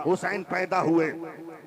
हुसैन पैदा हुए,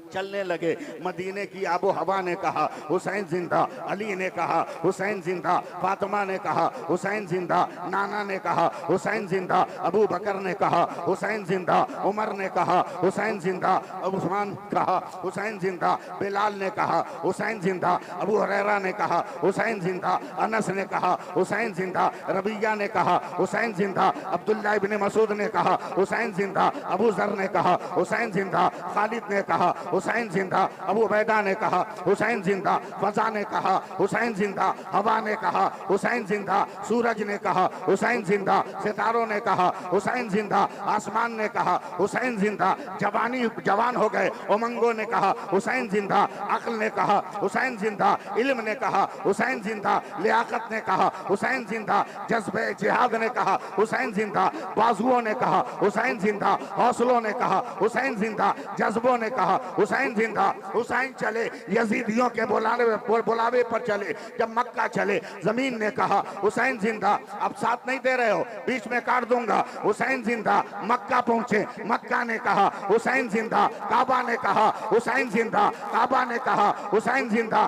चलने लगे। मदीने की आबो हवा ने कहा हुसैन जिंदा, अली ने कहा हुसैन जिंदा, फातिमा ने कहा हुसैन जिंदा, नाना ने कहा हुसैन जिंदा, अबू बकर ने कहा हुसैन जिंदा, उमर ने कहा हुसैन जिंदा, उस्मान कहा हुसैन जिंदा, बिलाल ने कहा हुसैन जिंदा, अबू हुरैरा ने कहा हुसैन जिंदा, अनस ने कहा हुसैन जिंदा, रबिया ने कहा हुसैन जिंदा, अब्दुल्ला इब्ने मसूद ने कहा हुसैन जिंदा, अबू जर ने कहा हुसैन जिंदा, खालिद ने कहा हुसैन जिंदा, अबू उबैदा ने कहा हुसैन जिंदा, फजा ने कहा हुसैन जिंदा, हवा ने कहा हुसैन जिंदा, सूरज ने कहा हुसैन जिंदा, सितारों ने कहा हुसैन जिंदा, आसमान ने कहा हुसैन जिंदा, जवान हो गए उमंगों ने कहा हुसैन जिंदा, अक्ल ने कहा हुसैन जिंदा, इल्म ने कहा हुसैन जिंदा, लियाकत ने कहा हुसैन जिंदा, जज्बे जिहाद ने कहा हुसैन जिंदा, बाजुओं ने कहा हुसैन जिंदा, हौसलों ने कहा हुसैन जिंदा, जज्बों ने कहा हुसैन जिंदा। हुसैन चले यजीदियों के बुलावे पर चले, जब मक्का चले जमीन ने कहा हुसैन जिंदा। अब साथ नहीं दे रहे हो, बीच में काट दूंगा। हुसैन जिंदा, मक्का पहुंचे, मक्का ने कहा हुसैन जिंदा, काबा ने कहा हुसैन जिंदा, काबा ने कहा हुसैन जिंदा,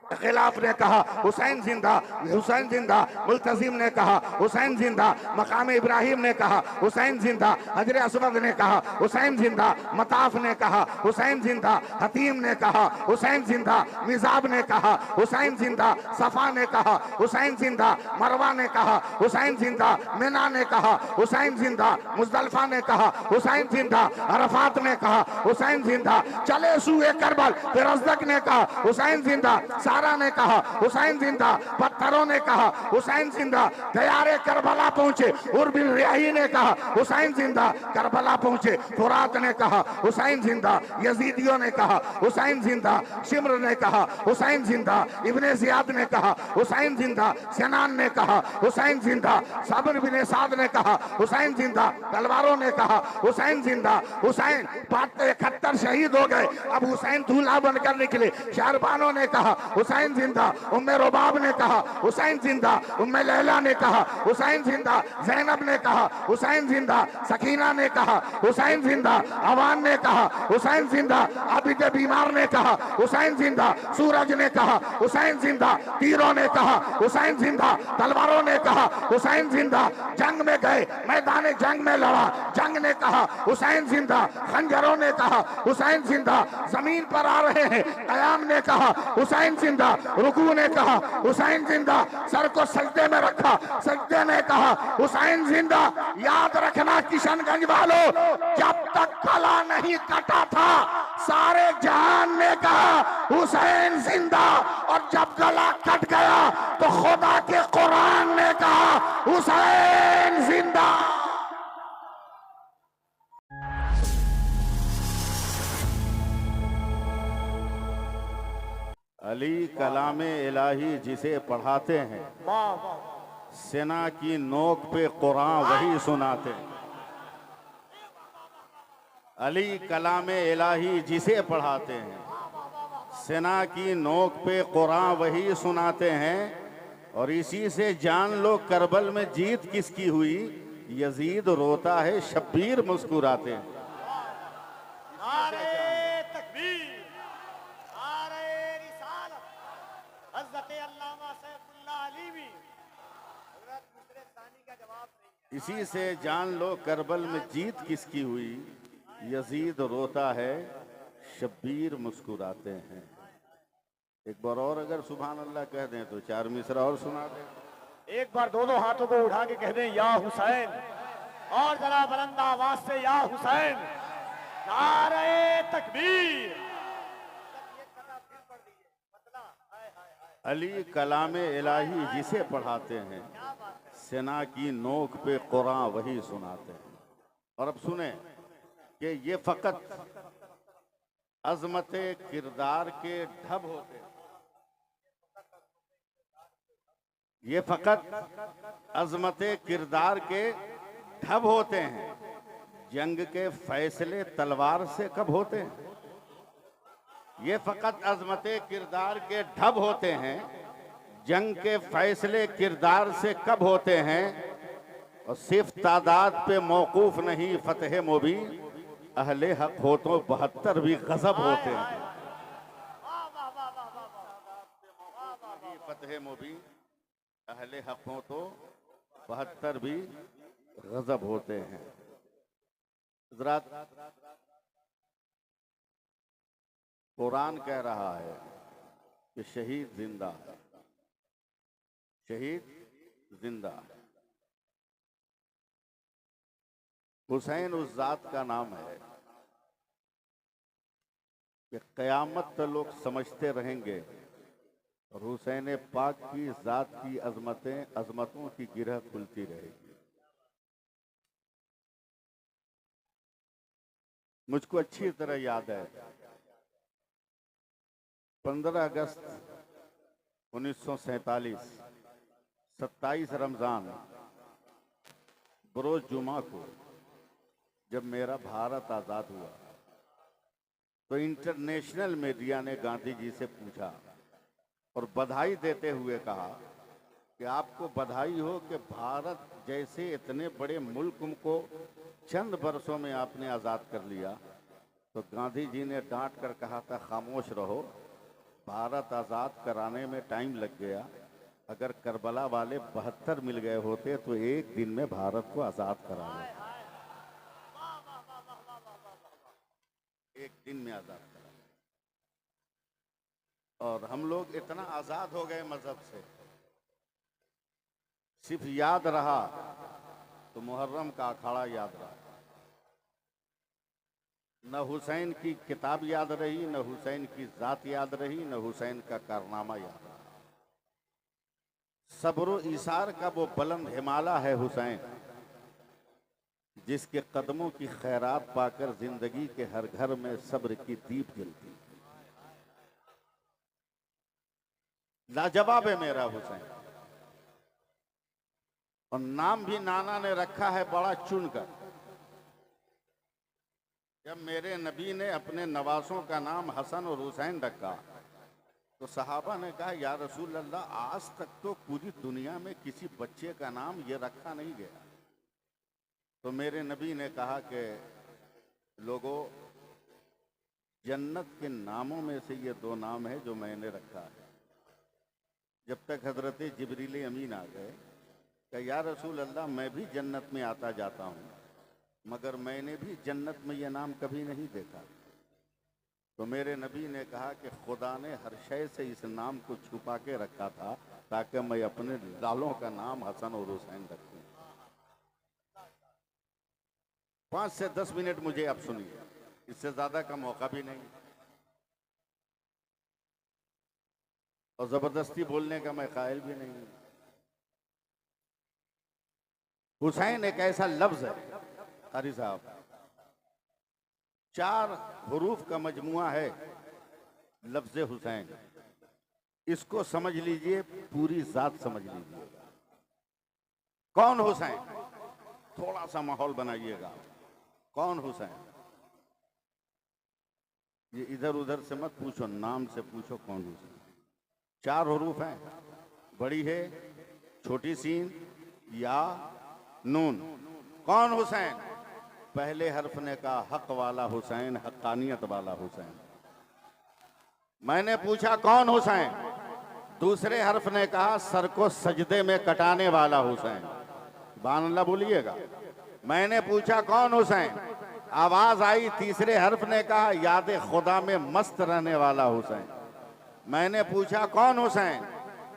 खिलाफ ने कहा हुसैन जिंदा, हुसैन जिंदा, मुल्तजिम ने कहा हुसैन जिंदा, मकाम इब्राहिम ने कहा हुसैन जिंदा, हजर असवद ने कहा हुसैन जिंदा, मताफ ने कहा हुसैन जिंदा, हतीम ने कहा हुसैन जिंदा, मिजाब ने कहा हुसैन जिंदा, सफा ने कहा हुसैन जिंदा, मरवा ने कहा हुसैन जिंदा, मिना ने कहा हुसैन जिंदा, मुजदलफा ने कहा हुसैन जिंदा, अरफात ने कहा हुसैन जिंदा, चले सूए करबल, फिर अज़दक ने कहा हुसैन जिंदा, सारा ने कहा हुसैन जिंदा, पत्थरों ने कहा हुसैन जिंदा, तैयारे करबला पहुंचे, उर्बिल रियाही ने कहा हुसैन जिंदा, करबला पहुंचे, फुरात ने कहा हुसैन जिंदा, यजीदियों ने कहा हुसैन जिंदा, शिम्र ने कहा हुसैन जिंदा, इब्ने जियाद ने कहा हुसैन जिंदा, सिनान ने कहा हुसैन जिंदा, साबिर बिन साद ने कहा हुसैन जिंदा, तलवारों ने कहा हुसैन जिंदा। हुसैन 71 शहीद हो गए, अब हुसैन दूल्हा बनकर निकले। शारबानों ने कहा हुसैन जिंदा, उम्मे रुबाब ने कहा हुसैन जिंदा, उम्मे लैला ने कहा हुसैन जिंदा, ज़ैनब ने कहा हुसैन जिंदा, सकीना ने कहा हुसैन जिंदा, अवान ने कहा हुसैन जिंदा, आबिद बीमार ने कहा हुसैन जिंदा, सूरज ने कहा हुसैन जिंदा, तीरों ने कहा हुसैन जिंदा, तलवारों ने कहा हुसैन जिंदा। जंग में गए, मैदान जंग में लड़ा, जंग ने कहा हुसैन जिंदा, खंजरों ने कहा हुसैन जिंदा, जमीन पर आ रहे हैं, कयाम ने कहा हुसैन जिंदा, रुकू ने कहा हुसैन जिंदा, सर को सजदे में रखा, सजदे ने कहा हुसैन जिंदा। याद रखना किशनगंज वालों, जब तक गला नहीं कटा था सारे जहान ने कहा हुसैन जिंदा, और जब गला कट गया तो खुदा के कुरान ने कहा हुसैन जिंदा। अली कलामे इलाही जिसे पढ़ाते हैं, सेना की नोक पे कुरान वही सुनाते हैं। अली कलामे इलाही जिसे पढ़ाते हैं, सेना की नोक पे कुरान वही सुनाते हैं। और इसी से जान लो करबल में जीत किसकी हुई, यजीद रोता है शब्बीर मुस्कुराते हैं। इसी से जान लो करबल में जीत किसकी हुई, यजीद रोता है शब्बीर मुस्कुराते हैं। एक बार और अगर सुभान अल्लाह कह दें तो 4 मिसरा और सुना दें। एक बार दोनों हाथों को उठा के कह दें या हुसैन, और जरा बुलंद आवाज से या हुसैन, नारे तकबीर। अली कलामे इलाही जिसे पढ़ाते हैं, सेना की नोक पे कुरान वही सुनाते हैं। और अब सुने कि ये फकत अजमत किरदार के ढब होते हैं, ये फकत अजमत किरदार के ढब होते हैं। जंग के फैसले तलवार से कब होते हैं, ये फकत अजमत किरदार के ढब होते हैं। जंग के फैसले किरदार से कब होते हैं, और सिर्फ तादाद पे मौकूफ नहीं फतह मुबीन, अहले हक हो तो 72 भी गजब होते हैं। फतह मुबीन अहले हक हो तो 72 भी गजब होते हैं। हज़रात, कुरान कह रहा है कि शहीद जिंदा है, शहीद जिंदा है। हुसैन उस जात का नाम है कि क़यामत तक लोग समझते रहेंगे और हुसैन पाक की जात की अजमतों की गिरह खुलती रहेगी। मुझको अच्छी तरह याद है 15 अगस्त 1947 27 रमज़ान बरोज जुमा को जब मेरा भारत आज़ाद हुआ तो इंटरनेशनल मीडिया ने गांधी जी से पूछा और बधाई देते हुए कहा कि आपको बधाई हो कि भारत जैसे इतने बड़े मुल्क को चंद बरसों में आपने आज़ाद कर लिया। तो गांधी जी ने डांट कर कहा था, खामोश रहो, भारत आज़ाद कराने में टाइम लग गया। अगर करबला वाले 72 मिल गए होते तो एक दिन में भारत को आज़ाद करा लेते, एक दिन में आज़ाद करा। और हम लोग इतना आज़ाद हो गए मजहब से, सिर्फ याद रहा तो मुहर्रम का अखाड़ा याद रहा, न हुसैन की किताब याद रही, न हुसैन की जात याद रही, न हुसैन का कारनामा याद रहा। सब्र ईसार का वो बुलंद हिमालय है हुसैन, जिसके कदमों की खैरात पाकर जिंदगी के हर घर में सब्र की दीप जलती। लाजवाब है मेरा हुसैन। और नाम भी नाना ने रखा है बड़ा चुनकर। जब मेरे नबी ने अपने नवासों का नाम हसन और हुसैन रखा तो सहाबा ने कहा, या रसूल अल्लाह, आज तक तो पूरी दुनिया में किसी बच्चे का नाम ये रखा नहीं गया। तो मेरे नबी ने कहा कि लोगों, जन्नत के नामों में से ये 2 नाम है जो मैंने रखा है। जब तक हजरत जिब्रील अमीन आ गए कि या रसूल अल्लाह, मैं भी जन्नत में आता जाता हूँ, मगर मैंने भी जन्नत में ये नाम कभी नहीं देखा। तो मेरे नबी ने कहा कि खुदा ने हर शय से इस नाम को छुपा के रखा था ताकि मैं अपने लालों का नाम हसन और हुसैन रखूं। 5 से 10 मिनट मुझे अब सुनिए, इससे ज्यादा का मौका भी नहीं और जबरदस्ती बोलने का मैं कायल भी नहीं हूं। हुसैन एक ऐसा लफ्ज है कारी साहब, 4 हुरूफ का मजमुआ है लफ्ज हुसैन। इसको समझ लीजिए, पूरी जात समझ लीजिए। कौन हुसैन? थोड़ा सा माहौल बनाइएगा। कौन हुसैन? ये इधर उधर से मत पूछो, नाम से पूछो कौन हुसैन। 4 हुरूफ हैं, बड़ी है, छोटी सीन, या, नून। कौन हुसैन? पहले हर्फ ने कहा हक वाला हुसैन, हक्कानियत वाला हुसैन। मैंने पूछा कौन हुसैन? दूसरे हर्फ ने कहा सर को सजदे में कटाने वाला हुसैन। सुभान अल्लाह बोलिएगा। मैंने पूछा कौन हुसैन? आवाज आई, तीसरे हर्फ ने कहा याद खुदा में मस्त रहने वाला हुसैन। मैंने पूछा कौन हुसैन?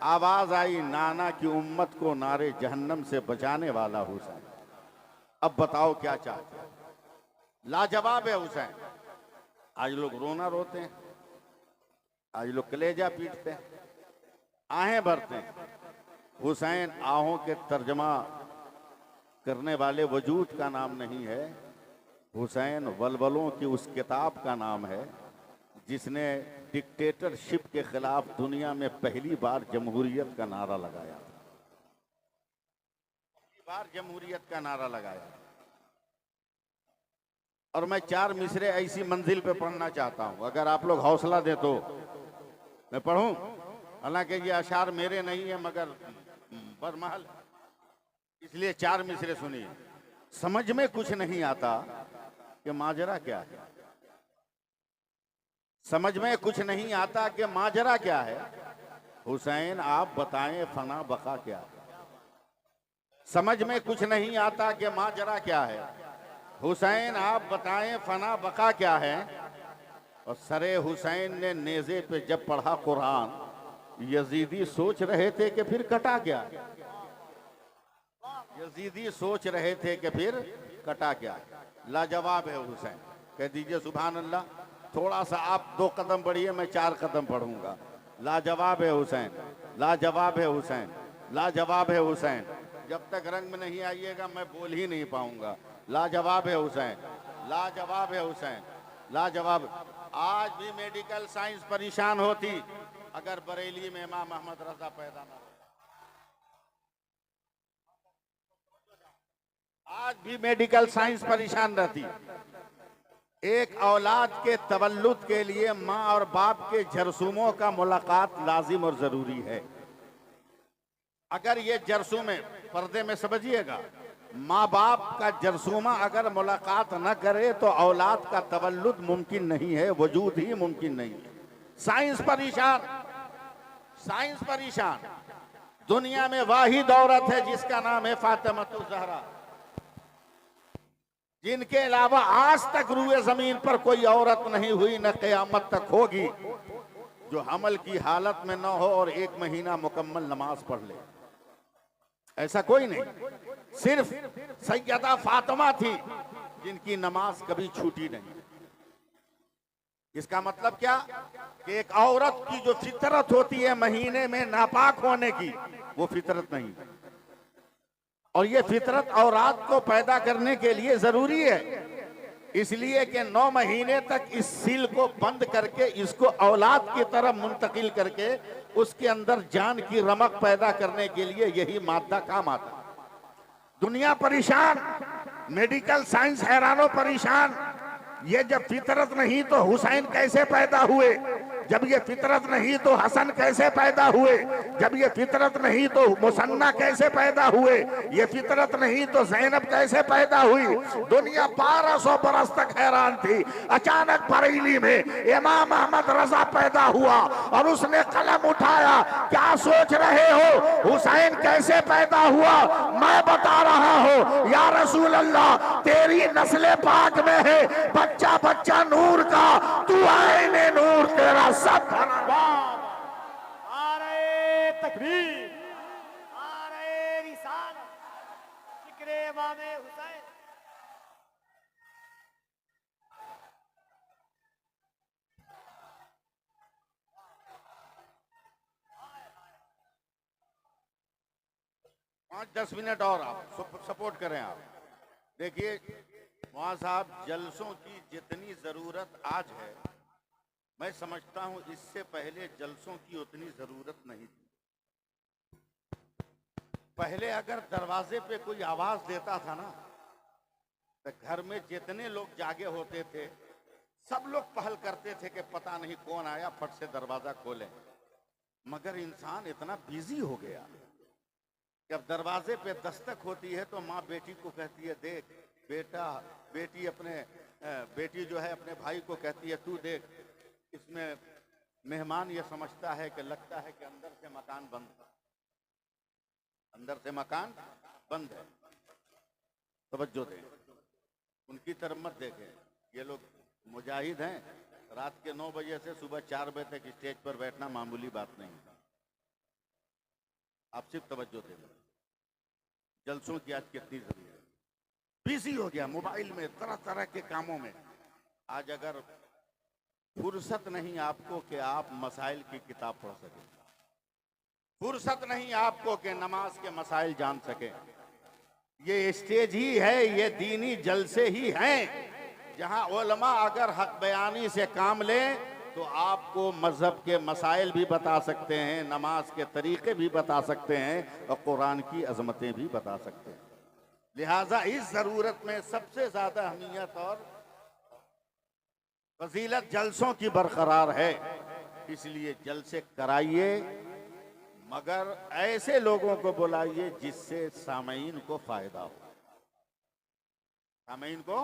आवाज आई, नाना की उम्मत को नारे जहन्नम से बचाने वाला हुसैन। अब बताओ क्या चाहते हैं? लाजवाब है हुसैन। आज लोग रोना रोते हैं, आज लोग कलेजा पीटते हैं, आहें भरते हैं। हुसैन आहों के तर्जमा करने वाले वजूद का नाम नहीं है। हुसैन वलवलों की उस किताब का नाम है जिसने डिक्टेटरशिप के खिलाफ दुनिया में पहली बार जमहूरियत का नारा लगाया था। पहली बार जमहूरियत का नारा लगाया। और मैं 4 मिसरे ऐसी मंजिल पे पढ़ना चाहता हूं, अगर आप लोग हौसला दे तो मैं पढ़ूं। हालांकि ये अशार मेरे नहीं है मगर बरमहल, इसलिए 4 मिसरे सुनिए। समझ में कुछ नहीं आता कि माजरा क्या है, समझ में कुछ नहीं आता कि माजरा क्या है। हुसैन आप बताएं फना बका क्या है। समझ में कुछ नहीं आता कि माजरा क्या है। हुसैन आप बताएं फना बका क्या है। और सरे हुसैन ने नेज़े पे जब पढ़ा कुरान, यजीदी सोच रहे थे कि फिर कटा क्या। यजीदी सोच रहे थे कि फिर कटा क्या। लाजवाब है हुसैन। कह दीजिए सुभान अल्लाह। थोड़ा सा आप 2 कदम बढ़िए, मैं 4 कदम बढ़ूंगा। लाजवाब है हुसैन, लाजवाब है हुसैन, लाजवाब है हुसैन। जब तक रंग में नहीं आइएगा मैं बोल ही नहीं पाऊंगा। लाजवाब है हुसैन, लाजवाब है हुसैन, लाजवाब। आज भी मेडिकल साइंस परेशान होती अगर बरेली में इमाम अहमद रजा पैदा ना हो। आज भी मेडिकल साइंस परेशान रहती। एक औलाद के तवल्लुद के लिए माँ और बाप के जरसूमों का मुलाकात लाजिम और जरूरी है। अगर ये जरसूमे पर्दे में समझिएगा, माँ बाप का जरसूमा अगर मुलाकात न करे तो औलाद का तवल्लुद मुमकिन नहीं है, वजूद ही मुमकिन नहीं है। साइंस परेशान, साइंस परेशान। दुनिया में वाहिद औरत है जिसका नाम है फातिमा ज़हरा, जिनके अलावा आज तक रूए जमीन पर कोई औरत नहीं हुई, न क़यामत तक होगी, जो हमल की हालत में न हो और 1 महीना मुकम्मल नमाज पढ़ ले। ऐसा कोई नहीं। सिर्फ सैयदा फातिमा थी जिनकी नमाज कभी छूटी नहीं। इसका मतलब क्या कि एक औरत की जो फितरत होती है महीने में नापाक होने की, वो फितरत नहीं। और ये फितरत औलाद को पैदा करने के लिए जरूरी है, इसलिए कि 9 महीने तक इस सील को बंद करके इसको औलाद की तरफ मुंतकिल करके उसके अंदर जान की रमक पैदा करने के लिए यही मादा काम आता। दुनिया परेशान, मेडिकल साइंस हैरानो परेशान। ये जब फितरत नहीं तो हुसैन कैसे पैदा हुए, जब ये फितरत नहीं तो हसन कैसे पैदा हुए, जब ये फितरत नहीं तो मुसन्ना कैसे पैदा हुए, ये फितरत नहीं तो ज़ैनब कैसे पैदा हुई। दुनिया 1200 बरस तक हैरान थी। अचानक बरेली में इमाम अहमद रजा पैदा हुआ और उसने कलम उठाया, क्या सोच रहे हो हुसैन कैसे पैदा हुआ? मैं बता रहा हूँ या रसूल अल्लाह, तेरी नस्ल पाक में है बच्चा बच्चा नूर का, तू आईने नूर तेरा सब। नारे तकबीर, नारे रिसालत, जिक्रे इमामे हुसैन। पाँच 10 मिनट और आप सपोर्ट करें। आप देखिए वहाँ साहब, जलसों की जितनी जरूरत आज है, मैं समझता हूं इससे पहले जलसों की उतनी जरूरत नहीं थी। पहले अगर दरवाजे पे कोई आवाज देता था ना, तो घर में जितने लोग जागे होते थे सब लोग पहल करते थे कि पता नहीं कौन आया, फट से दरवाजा खोलें। मगर इंसान इतना बिजी हो गया, जब दरवाजे पे दस्तक होती है तो माँ बेटी को कहती है देख बेटा, बेटी जो है अपने भाई को कहती है तू देख, इसमें मेहमान ये समझता है कि लगता है कि अंदर से मकान बंद है, अंदर से मकान बंद है। तवज्जो दें, उनकी तरफ मत देखें। ये लोग मुजाहिद हैं, रात के 9 बजे से सुबह 4 बजे तक स्टेज पर बैठना मामूली बात नहीं। आप सिर्फ तवज्जो दें। जलसों की आज कितनी जरूरत है। बिजी हो गया मोबाइल में, तरह तरह के कामों में। आज अगर फुर्सत नहीं आपको कि आप मसाइल की किताब पढ़ सकें, फुर्सत नहीं आपको कि नमाज के मसाइल जान सकें, ये स्टेज ही है, ये दीनी जलसे ही हैं जहां उलमा अगर हक बयानी से काम लें तो आपको मजहब के मसाइल भी बता सकते हैं, नमाज के तरीके भी बता सकते हैं और कुरान की अजमतें भी बता सकते हैं। लिहाजा इस जरूरत में सबसे ज्यादा अहमियत और फजीलत जलसों की बरकरार है। इसलिए जलसे कराइए, मगर ऐसे लोगों को बुलाइए जिससे सामईन को फायदा हो, सामईन को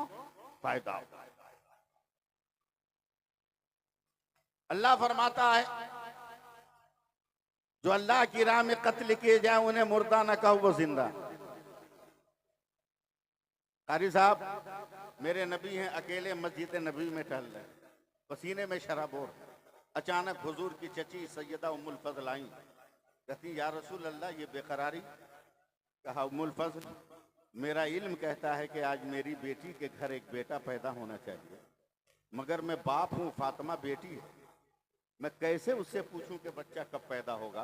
पैदा हो। अल्लाह फरमाता है जो अल्लाह की राह में कत्ल किए जाए उन्हें मुर्दा न कहो, वो जिंदा। कारी साहब मेरे नबी हैं, अकेले मस्जिद नबी में टहल रहे, पसीने में शराबोर। अचानक हुजूर की चची सैयदा उम्मुल फजल आई, कहती या रसूल अल्लाह ये बेकरारी। कहा उम्मुल फजल मेरा इल्म कहता है कि आज मेरी बेटी के घर एक बेटा पैदा होना चाहिए, मगर मैं बाप हूँ, फातिमा बेटी है, मैं कैसे उससे पूछूं कि बच्चा कब पैदा होगा?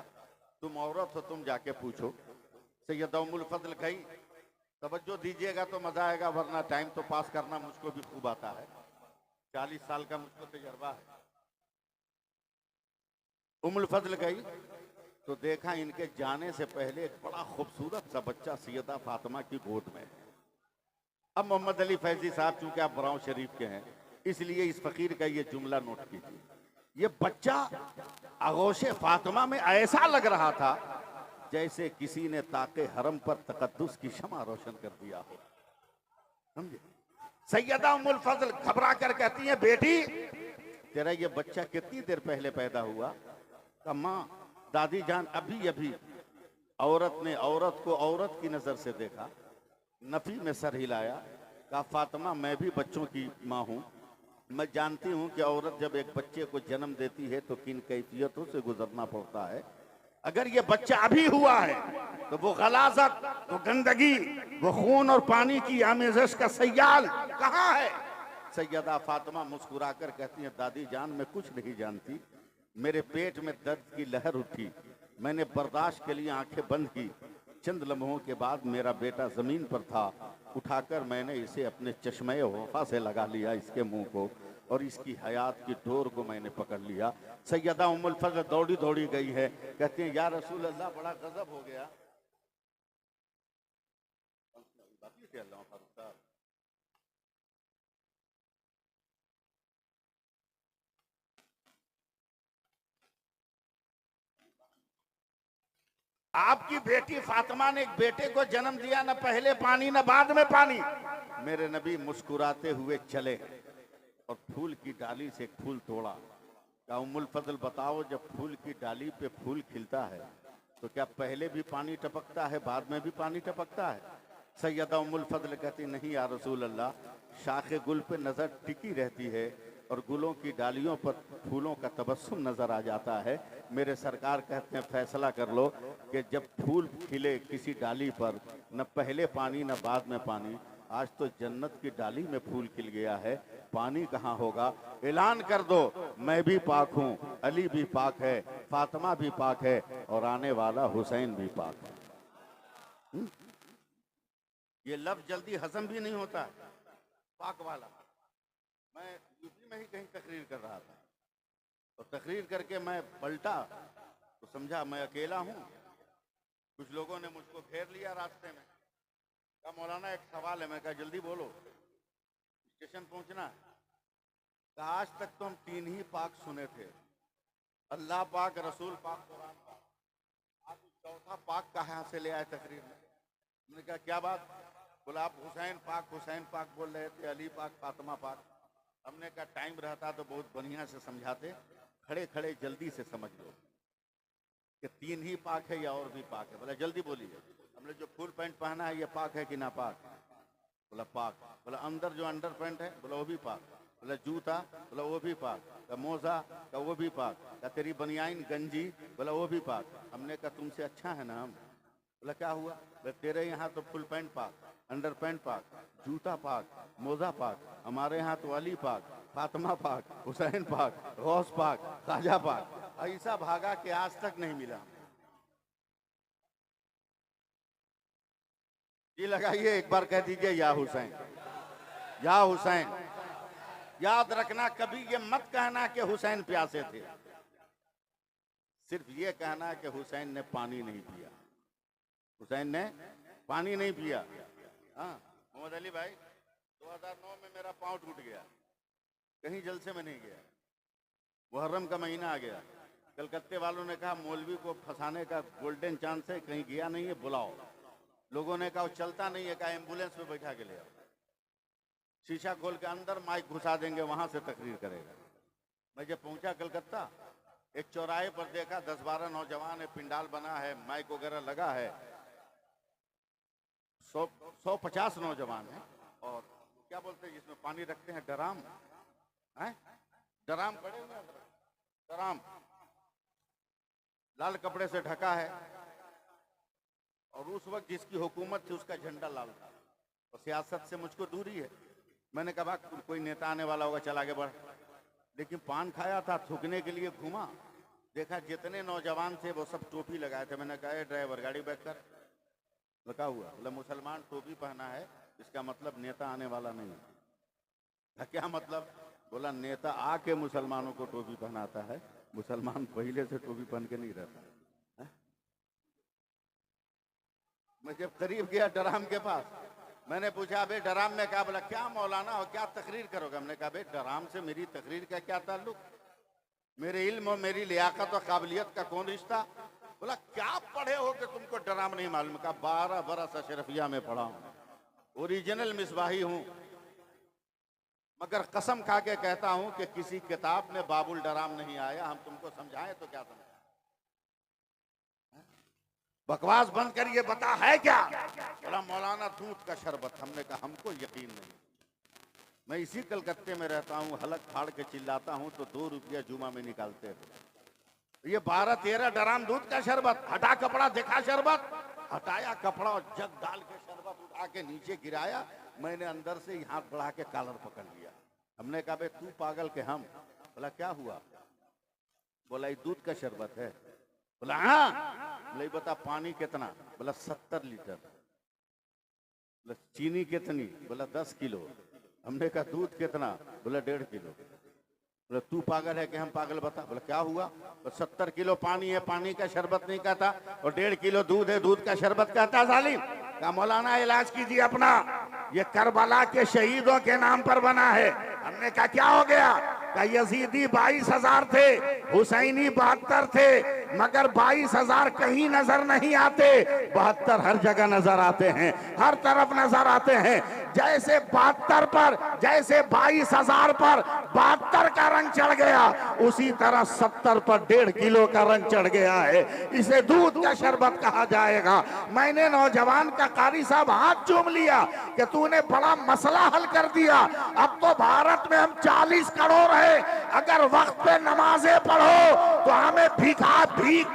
तुम औरत हो, तुम जाके पूछो। सैयदा उम्मुल फजल गई। तवज्जो दीजिएगा तो मजा आएगा, वरना टाइम तो पास करना मुझको भी खूब आता है, 40 साल का मुझको तजर्बा है। उम्मुल फजल गई तो देखा इनके जाने से पहले एक बड़ा खूबसूरत सा बच्चा सैयदा फातिमा की गोद में है। अब मोहम्मद अली फैजी साहब चूंकि आप बराव शरीफ के हैं, इसलिए इस फकीर का ये जुमला नोट कीजिए। ये बच्चा आगोशे फातिमा में ऐसा लग रहा था जैसे किसी ने ताके हरम पर तकद्दुस की शमा रोशन कर दिया हो, समझे? सैयदा उम्मुल फजल घबरा कर कहती है बेटी तेरा ये बच्चा कितनी देर पहले पैदा हुआ? माँ दादी जान अभी अभी। औरत ने औरत को औरत की नजर से देखा, नफी में सर हिलाया, कहा फातिमा मैं भी बच्चों की माँ हूँ, मैं जानती हूँ कि औरत जब एक बच्चे को जन्म देती है तो किन कैफियतों से गुजरना पड़ता है। अगर ये बच्चा अभी हुआ है तो वो गलाजत, वो गंदगी, वो खून और पानी की आमेज़श का सयाल कहाँ है? सैयदा फातिमा मुस्कुराकर कहती है दादी जान मैं कुछ नहीं जानती, मेरे पेट में दर्द की लहर उठी, मैंने बर्दाश्त के लिए आंखें बंद की, चंद लम्हों के बाद मेरा बेटा जमीन पर था, उठाकर मैंने इसे अपने चश्मे वफा से लगा लिया, इसके मुंह को, और इसकी हयात की डोर को मैंने पकड़ लिया। सैयदा उम्मुल फजल दौड़ी दौड़ी गई है, कहती हैं या रसूल अल्लाह बड़ा गजब हो गया। आपकी बेटी फातिमा ने एक बेटे को जन्म दिया, न पहले पानी न बाद में पानी। मेरे नबी मुस्कुराते हुए चले और फूल की डाली से एक फूल तोड़ा। क्या उम्मुल फजल बताओ जब फूल की डाली पे फूल खिलता है तो क्या पहले भी पानी टपकता है बाद में भी पानी टपकता है? सैयदा उम्मुल फजल कहती नहीं या रसूल अल्लाह, शाखे गुल पे नजर टिकी रहती है और गुलों की डालियों पर फूलों का तबस्सुम नजर आ जाता है। मेरे सरकार कहते हैं फैसला कर लो कि जब फूल खिले किसी डाली पर न पहले पानी न बाद में पानी, आज तो जन्नत की डाली में फूल खिल गया है, पानी कहाँ होगा? ऐलान कर दो मैं भी पाक हूँ, अली भी पाक है, फातिमा भी पाक है और आने वाला हुसैन भी पाक है। ये लफ्ज जल्दी हजम भी नहीं होता पाक वाला। मैं यूपी में ही कहीं तकरीर कर रहा था और तकरीर करके मैं पलटा तो समझा मैं अकेला हूँ। कुछ लोगों ने मुझको घेर लिया रास्ते में, कहा मौलाना एक सवाल है। मैं कहा जल्दी बोलो, स्टेशन पहुंचना है। कहा आज तक तो हम 3 ही पाक सुने थे, अल्लाह पाक, रसूल पाक, कुरान पाक, आज चौथा पाक कहाँ से ले आए तकरीर में? मैंने कहा क्या बात? बोला आप हुसैन पाक बोल रहे थे, अली पाक, फातिमा पाक। हमने कहा टाइम रहता तो बहुत बढ़िया से समझाते, खड़े खड़े जल्दी से समझ लो कि 3 ही पाक है या और भी पाक है? बोला जल्दी बोलिए। हमने जो फुल पैंट पहना है ये पाक है कि ना पाक? बोला पाक। बोला अंदर जो अंडर पैंट है? बोला वो भी पाक। बोला जूता? बोला वो भी पाक। का मोजा? का वो भी पाक। का तेरी बनियाइन गंजी? बोला वो भी पाक। हमने कहा तुमसे अच्छा है ना हम? बोला क्या हुआ? बोला तेरे यहाँ तो फुल पैंट पाक, अंडर पैंट पाक, जूता पाक, मोजा पाक, हमारे यहाँ तो अली पाक, फातिमा पाक, हुसैन पाक, गौस पाक, खाजा पाक। ऐसा भागा कि आज तक नहीं मिला। ये लगाइए एक बार, कह दीजिए या हुसैन, या हुसैन। याद रखना कभी ये मत कहना कि हुसैन प्यासे थे, सिर्फ ये कहना कि हुसैन ने पानी नहीं पिया, हुसैन ने पानी नहीं पिया। हाँ मोहम्मद अली भाई, 2009 में मेरा पांव टूट गया, कहीं जलसे में नहीं गया, मुहर्रम का महीना आ गया। कलकत्ते वालों ने कहा मौलवी को फंसाने का गोल्डन चांस है, कहीं गया नहीं है बुलाओ। लोगों ने कहा वो चलता नहीं है, कहा एम्बुलेंस में बैठा के ले आओ। शीशा खोल के अंदर माइक घुसा देंगे, वहां से तकरीर करेगा। मैं जब पहुंचा कलकत्ता, एक चौराहे पर देखा 10-12 नौजवान है, पिंडाल बना है, माइक वगैरह लगा है, 150 नौजवान है। और क्या बोलते हैं जिसमें पानी रखते हैं, ड्राम है, ड्राम पड़े हुए हैं, ड्राम लाल कपड़े से ढका है। और उस वक्त जिसकी हुकूमत थी उसका झंडा लाल था। और सियासत से मुझको दूरी है। मैंने कहा कोई नेता आने वाला होगा, चल आगे बढ़। लेकिन पान खाया था, थूकने के लिए घूमा, देखा जितने नौजवान थे वो सब टोपी लगाए थे। मैंने कहा ड्राइवर गाड़ी बैक कर। लगा हुआ, बोला मुसलमान टोपी पहना है इसका मतलब नेता आने वाला नहीं है। क्या मतलब? बोला नेता आके मुसलमानों को टोपी पहनाता है, मुसलमान पहले से टोपी पहन के नहीं रहता है। मैं जब करीब गया ड्राम के पास, मैंने पूछा बे ड्राम में क्या? बोला क्या मौलाना हो, क्या तकरीर करोगे? हमने कहा बे ड्राम से मेरी तकरीर का क्या ताल्लुक, मेरे इल्म और मेरी लियाकत और काबिलियत का कौन रिश्ता? बोला क्या पढ़े हो कि तुमको ड्राम नहीं मालूम? कहा 12 बरस अशरफिया में पढ़ा हूं, ओरिजिनल मिसबाही हूं, मगर कसम खा के कहता हूं कि किसी किताब में बाबुल ड्राम नहीं आया। हम तुमको समझाएं तो क्या समझाएं? बकवास बंद कर, ये बता है क्या? बोला मौलाना दूध का शरबत। हमने कहा हमको यकीन नहीं, मैं इसी कलकत्ते में रहता हूँ, हलक फाड़ के चिल्लाता हूँ तो 2 रुपया जुमा में निकालते हैं। ये 12-13 ड्राम दूध का शरबत, हटा कपड़ा दिखा शरबत, हटाया कपड़ा और जग डाल के शरबत उठा के नीचे गिराया। मैंने अंदर से ही हाथ बढ़ा के कॉलर पकड़ लिया। हमने कहा बे तू पागल के हम? बोला क्या हुआ? बोला ये दूध का शरबत है। बोला हाँ। बोला बता पानी कितना? बोला 70 लीटर। बोला चीनी कितनी? बोला 10 किलो। हमने कहा दूध कितना? बोला 1.5 किलो। बोला तू पागल है कि हम पागल? बता। बोला क्या हुआ? तो 70 किलो पानी है, पानी का शरबत नहीं कहता, और 1.5 किलो दूध है, दूध का शरबत कहता जालिम। कहा मौलाना इलाज कीजिए अपना, ये करबला के शहीदों के नाम पर बना है। हमने कहा क्या हो गया? कहा यजीदी 22,000 थे, हुसैनी 72 थे, मगर 22,000 कहीं नजर नहीं आते, 72 हर जगह नजर आते हैं, हर तरफ नजर आते हैं। जैसे 72 पर, जैसे 22,000 पर 72 का रंग चढ़ गया, उसी तरह 70 पर 1.5 किलो का रंग चढ़ गया है। इसे दूध का शरबत कहा जाएगा। मैंने नौजवान का कारी साहब हाथ चूम लिया कि तूने बड़ा मसला हल कर दिया। अब तो भारत में हम 40 करोड़ है, अगर वक्त पे नमाजें पढ़ो तो हमें भीख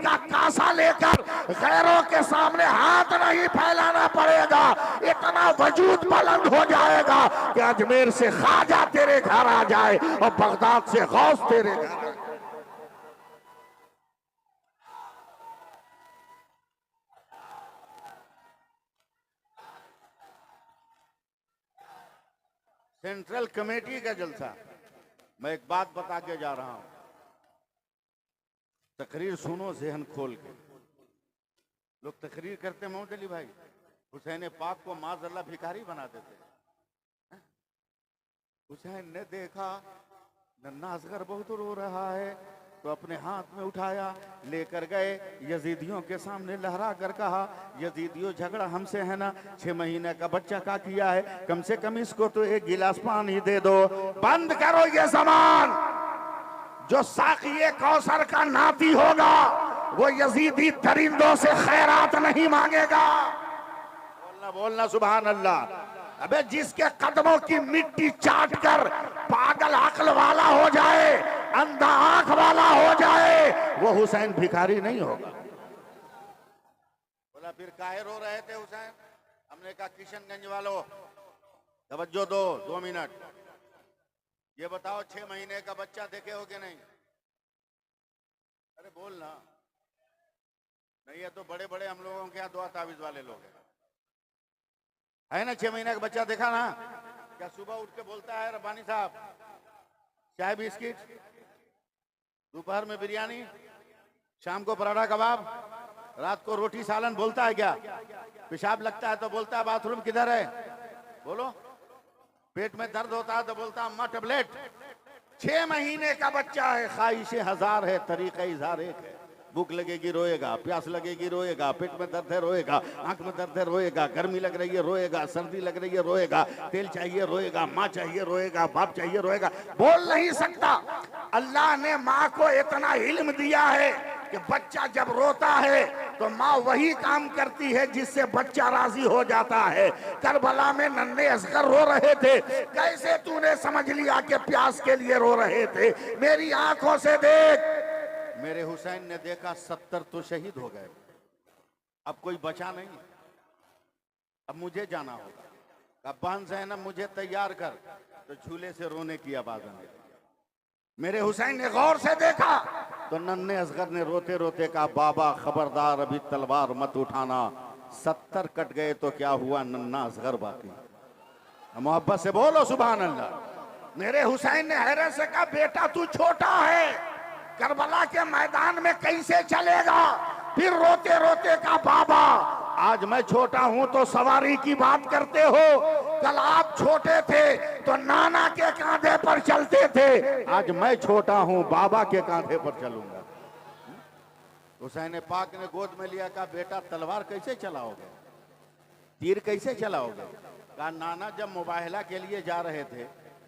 का कासा लेकर गैरों के सामने हाथ नहीं फैलाना पड़ेगा। इतना वजूद बुलंद हो जाएगा कि अजमेर से ख्वाजा तेरे घर आ जाए और बगदाद से गौस तेरे घर। सेंट्रल कमेटी का जलसा। मैं एक बात बता के जा रहा हूं, तकरीर सुनो ज़हन खोल के। लोग तकरीर करते मोहम्मद अली भाई हुसैन पाक को माज़अल्लाह भिखारी बना देते। हुसैन ने देखा नन्ना असगर बहुत रो रहा है तो अपने हाथ में उठाया, लेकर गए, यजीदियों के सामने लहरा कर कहा यजीदियों झगड़ा हमसे है ना, 6 महीने का बच्चा का किया है, कम से कम इसको तो 1 गिलास पानी दे दो। बंद करो ये ज़बान। जो साक़िए कौसर का नाती होगा वो यजीदी दरिंदों से खैरात नहीं मांगेगा। बोलना बोलना सुभान अल्लाह। अबे जिसके कदमों की मिट्टी चाट कर पागल अक्ल वाला हो जाए, अंधा आंख वाला हो जाए, वो हुसैन भिखारी नहीं होगा। बोला फिर काहे रो रहे थे हुसैन? हमने कहा किशनगंज वालों तवज्जो दो, 2 मिनट। ये बताओ 6 महीने का बच्चा देखे हो कि नहीं? अरे बोलना नहीं है तो बड़े बड़े हम लोगों के यहाँ दुआ तावीज वाले लोग हैं, है ना? 6 महीने का बच्चा देखा ना? क्या सुबह उठ के बोलता है रब्बानी साहब चाय बिस्किट, दोपहर में बिरयानी, शाम को पराठा कबाब, रात को रोटी सालन बोलता है क्या? पेशाब लगता है तो बोलता है बाथरूम किधर है? बोलो। पेट में दर्द होता है तो बोलता है अम्मा टैबलेट। 6 महीने का बच्चा है, ख्वाहिशें 1000 है, तरीक़े इज़हार एक है। भूख लगेगी रोएगा, प्यास लगेगी रोएगा, पेट में दर्द है रोएगा, आंख में दर्द है रोएगा, गर्मी लग रही है रोएगा, सर्दी लग रही है रोएगा, तेल चाहिए रोएगा, माँ चाहिए रोएगा, बाप चाहिए रोएगा, बोल नहीं सकता। अल्लाह ने माँ को इतना इल्म दिया है कि बच्चा जब रोता है तो माँ वही काम करती है जिससे बच्चा राजी हो जाता है। करबला में नन्हे असगर रो रहे थे, कैसे तूने समझ लिया कि प्यास के लिए रो रहे थे? मेरी आंखों से देख। मेरे हुसैन ने देखा 70 तो शहीद हो गए, अब कोई बचा नहीं, अब मुझे जाना होगा। अब्बान ज़ैनब मुझे तैयार कर, तो झूले से रोने की आवाज आई। मेरे हुसैन ने गौर से देखा तो नन्हे असगर ने रोते रोते कहा, बाबा खबरदार अभी तलवार मत उठाना, 70 कट गए तो क्या हुआ, नन्हा असगर बाकी। मोहब्बत से बोलो सुभान अल्लाह। मेरे हुसैन ने हैरत से कहा, बेटा तू छोटा है, करबला के मैदान में कैसे चलेगा? फिर रोते रोते कहा, बाबा आज मैं छोटा हूं तो सवारी की बात करते हो, कल आप छोटे थे तो नाना के कांधे पर चलते थे, आज मैं छोटा हूं बाबा के कांधे पर चलूंगा। हुसैन पाक ने गोद में लिया, कहा बेटा तलवार कैसे चलाओगे, तीर कैसे चलाओगे? कहा नाना जब मुबाहला के लिए जा रहे थे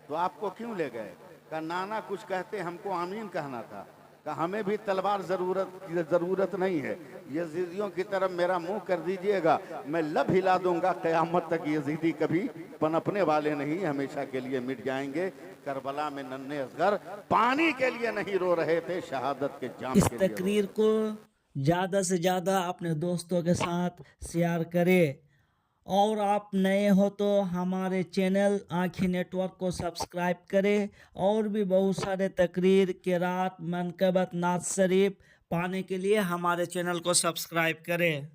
तो आपको क्यों ले गए? कहा नाना कुछ कहते हमको आमीन कहना था। कहा हमें भी तलवार जरूरत नहीं है, यजीदियों की तरफ मेरा मुंह कर दीजिएगा, मैं लब हिला दूंगा, क़यामत तक यजीदी कभी पनपने वाले नहीं, हमेशा के लिए मिट जाएंगे। करबला में नन्हे असगर पानी के लिए नहीं रो रहे थे, शहादत के जाम इस के लिए। तकरीर को ज़्यादा से ज़्यादा अपने दोस्तों के साथ शेयर करें, और आप नए हो तो हमारे चैनल आँखें नेटवर्क को सब्सक्राइब करें, और भी बहुत सारे तकरीर, किरात, मनकबत, नात शरीफ पाने के लिए हमारे चैनल को सब्सक्राइब करें।